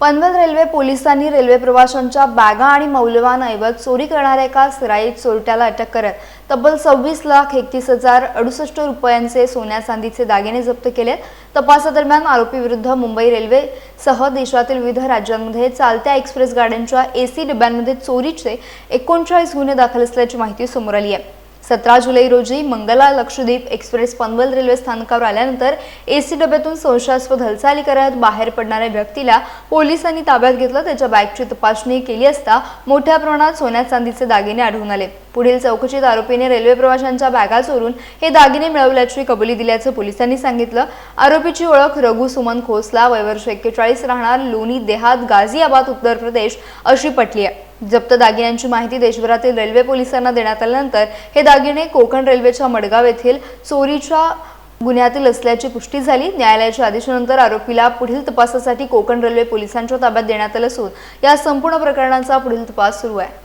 Panvel railway पोलिसांनी railway प्रवाशांच्या बॅगा आणि मौल्यवान ऐवज चोरी करणाऱ्या एका सराईत चोरट्याला अटक करत तब्बल 26,31,068 रुपयांचे सोन्या चांदीचे दागिने जप्त केले। तपासादरम्यान आरोपीविरुद्ध मुंबई रेल्वे सह देशातील विविध राज्यांमध्ये चालत्या एक्सप्रेस गाड्यांच्या एसी डब्यांमध्ये चोरीचे 39 गुन्हे दाखल असल्याची माहिती समोर आली आहे। 17 जुलै रोजी मंगला लक्षद्वीप एक्सप्रेस पनवेल रेल्वे स्थानकावर आल्यानंतर एसी डब्यातून संशयास्पद हालचाली करत बाहेर पडणाऱ्या व्यक्तीला पोलिसांनी ताब्यात घेतलं। त्याच्या बॅगची तपासणी केली असता मोठ्या प्रमाणात सोन्या चांदीचे दागिने आढळून आले। पुढील चौकशीत आरोपीने रेल्वे प्रवाशांच्या बॅगा चोरून हे दागिने मिळवल्याची कबुली दिल्याचं पोलिसांनी सांगितलं। आरोपीची ओळख रघु सुमन खोसला, वय वर्ष 41, राहणार लोणी देहात, गाझियाबाद, उत्तर प्रदेश अशी पटली आहे। जप्त दागिन्यांची माहिती देशभरातील रेल्वे पोलिसांना देण्यात आल्यानंतर हे दागिने कोकण रेल्वेच्या मडगाव येथील चोरीच्या गुन्ह्यातील असल्याची पुष्टी झाली। न्यायालयाच्या आदेशानंतर आरोपीला पुढील तपासासाठी कोकण रेल्वे पोलिसांच्या ताब्यात देण्यात आलं असून या संपूर्ण प्रकरणाचा पुढील तपास सुरू आहे।